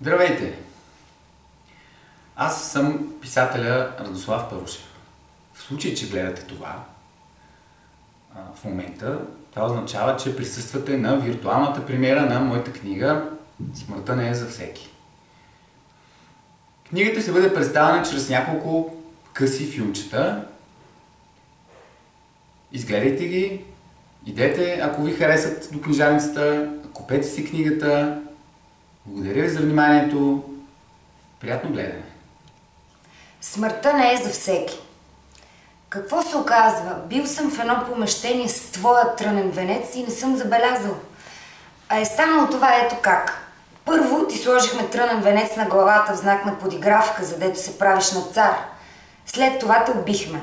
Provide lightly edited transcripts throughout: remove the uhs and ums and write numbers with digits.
Здравейте! Аз съм писателя Радослав Парушев. В случай, че гледате това в момента, това означава, че присъствате на виртуалната премиера на моята книга "Смъртта не е за всеки". Книгата ще бъде представена чрез няколко къси филмчета. Изгледайте ги, идете, ако ви харесат, до книжарницата, купете си книгата. Благодаря ви за вниманието. Приятно гледане. Смъртта не е за всеки. Какво се оказва? Бил съм в едно помещение с твоя трънен венец и не съм забелязал. А е станало това ето как. Първо ти сложихме трънен венец на главата в знак на подигравка, задето се правиш на цар. След това те убихме.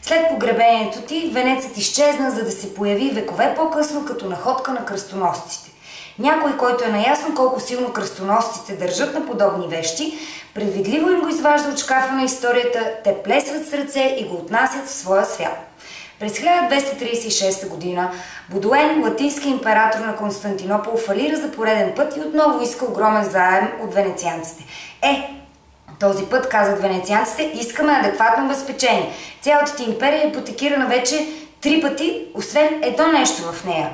След погребението ти венецът изчезна, за да се появи векове по-късно като находка на кръстоносците. Някой, който е наясно колко силно кръстоносците държат на подобни вещи, предвидливо им го изважда от шкафа на историята, те плесват с ръце и го отнасят в своя свят. През 1236 година Бодуен, латински император на Константинопол, фалира за пореден път и отново иска огромен заем от венецианците. Този път, казват венецианците, искаме адекватно обезпечение. Цялата ти империя е ипотекирана вече 3 пъти, освен едно нещо в нея.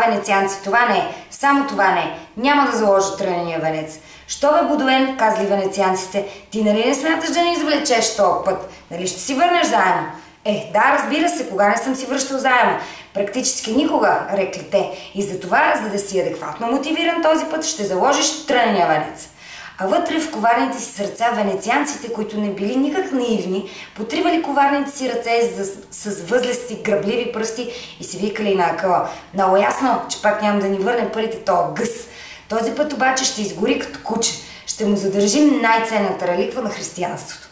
Венецианци, това не е. Само това не е. Няма да заложа трънения венец. Що бе, Бодуен, казали венецианците, ти нали не смяташ да ни извлечеш този път? Нали ще си върнеш заема? Да, разбира се, кога не съм си връщал заема? Практически никога, рекли те. И затова, за да си адекватно мотивиран този път, ще заложиш трънения венец. А вътре в коварните си сърца венецианците, които не били никак наивни, потривали коварните си ръце с възлести, грабливи пръсти и си викали на акъла: много ясно, че пак няма да ни върне парите тоя гъс. Този път обаче ще изгори като куче. Ще му задържим най-ценната реликва на християнството.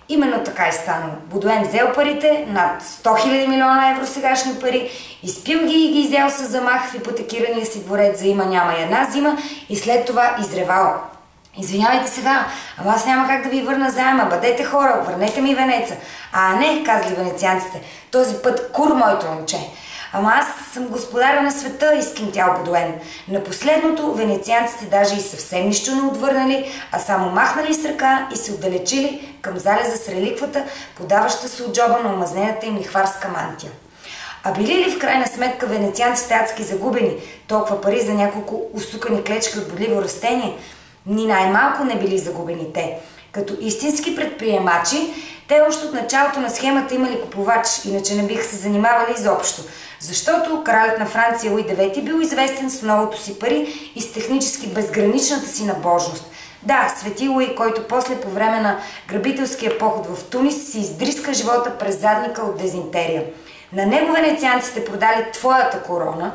Именно така е станало. Бодуен взел парите, над 100 000 милиона евро сегашни пари, изпил ги и ги изял с замах в ипотекирания си дворец за има-няма и една зима и след това изревал: извинявайте сега, ама аз няма как да ви върна заема, бъдете хора, върнете ми венеца. Не, казали венецианците, този път кур, моето момче. Ама аз съм господаря на света, изкимтял Бодуен. На последното венецианците даже и съвсем нищо не отвърнали, а само махнали с ръка и се отдалечили към залеза с реликвата, подаваща се от джоба на омазнената им лихварска мантия. Били ли в крайна сметка венецианците адски загубени? Толкова пари за няколко усукани клечки от бодливо растение? Ни най-малко не били загубени те. Като истински предприемачи, те още от началото на схемата имали купувач, иначе не биха се занимавали изобщо. Защото кралят на Франция Луи IX бил известен с многото си пари и с технически безграничната си набожност. Да, свети Луи, който после по време на грабителския поход в Тунис си издриска живота през задника от дезинтерия. На него венецианците продали твоята корона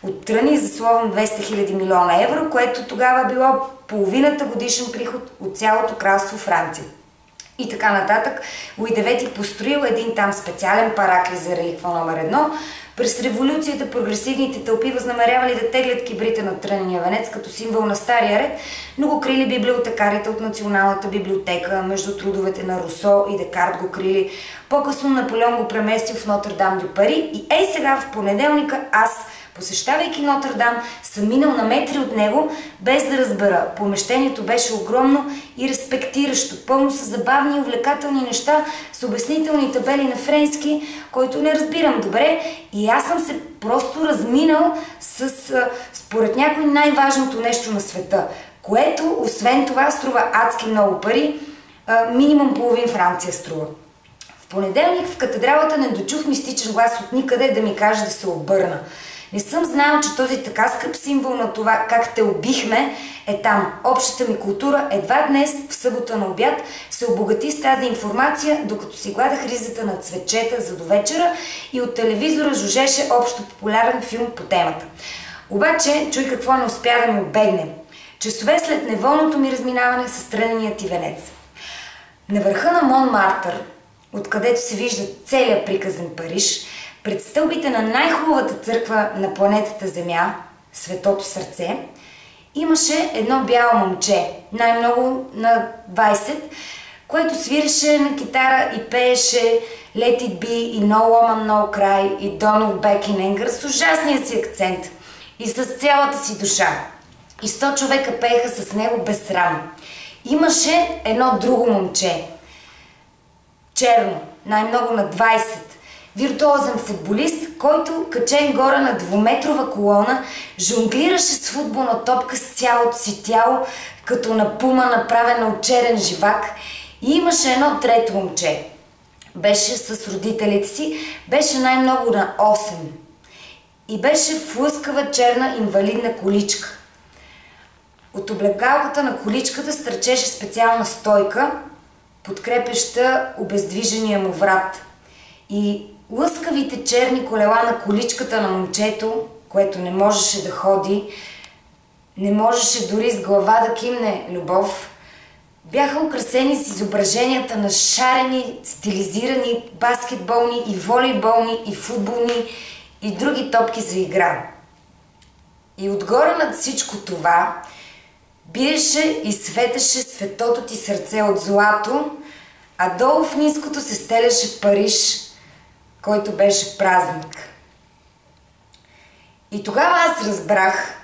от тръни за словом 200 000 милиона евро, което тогава било половината годишен приход от цялото кралство Франция. И така нататък. Луи IX построил един там специален параклис за реликва номер 1. През революцията прогресивните тълпи възнамерявали да теглят кибрите на трънения венец като символ на стария ред, но го крили библиотекарите от Националната библиотека, между трудовете на Русо и Декарт го крили. По-късно Наполеон го преместил в Нотр-Дам дю Пари и сега в понеделника аз, посещавайки Нотр-Дам, съм минал на метри от него, без да разбера. Помещението беше огромно и респектиращо, пълно с забавни и увлекателни неща, с обяснителни табели на френски, който не разбирам добре, и аз съм се просто разминал с, според някой, най-важното нещо на света, което, освен това, струва адски много пари, минимум половин Франция струва. В понеделник в катедралата не дочух мистичен глас от никъде да ми каже да се обърна. Не съм знал, че този така скъп символ на това как те убихме е там. Общата ми култура едва днес, в събота на обяд, се обогати с тази информация, докато си гладах ризата на цветчета за довечера и от телевизора жужеше общо популярен филм по темата. Обаче, чуй какво не успя да ми обегне. Часове след неволното ми разминаване с трънения ти венец. На върха на Монмартър, откъдето се вижда целият приказен Париж, пред стълбите на най-хубавата църква на планетата Земя, Светото сърце, имаше едно бяло момче, най-много на 20, което свиреше на китара и пееше Let It Be и No Woman No Cry и Don't Look Back in Anger с ужасния си акцент и с цялата си душа. и 100 човека пееха с него без срам. Имаше едно друго момче. Черно, най-много на 20. Виртуозен футболист, който, качен горе на 2-метрова колона, жонглираше с футболна топка с цялото си тяло, като на пума, направена от черен живак. И имаше едно трето момче. Беше с родителите си, беше най-много на 8. И беше в лъскава черна инвалидна количка. От облегалката на количката стърчеше специална стойка, подкрепеща обездвижения му врат. И лъскавите черни колела на количката на момчето, което не можеше да ходи, не можеше дори с глава да кимне любов, бяха украсени с изображенията на шарени, стилизирани баскетболни и волейболни и футболни и други топки за игра. И отгоре над всичко това биеше и светеше светото ти сърце от злато, а долу в ниското се стеляше Париж, който беше празник. И тогава аз разбрах,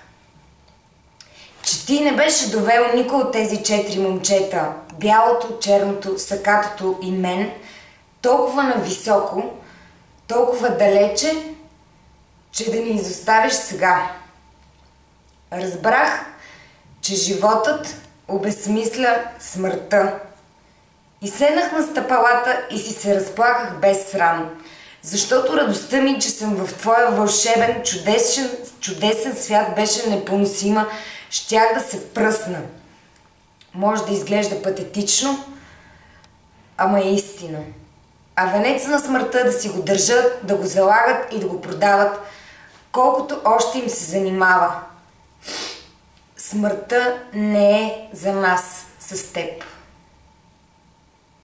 че ти не беше довел никой от тези 4 момчета, бялото, черното, сакатото и мен, толкова нависоко, толкова далече, че да ни изоставиш сега. Разбрах, че животът обезсмисля смъртта. И седнах на стъпалата и си се разплаках без срам, защото радостта ми, че съм в твоя вълшебен, чудесен свят беше непоносима. Щях да се пръсна. Може да изглежда патетично, ама е истина. А венеца на смъртта да си го държат, да го залагат и да го продават, колкото още им се занимава. Смъртта не е за нас с теб.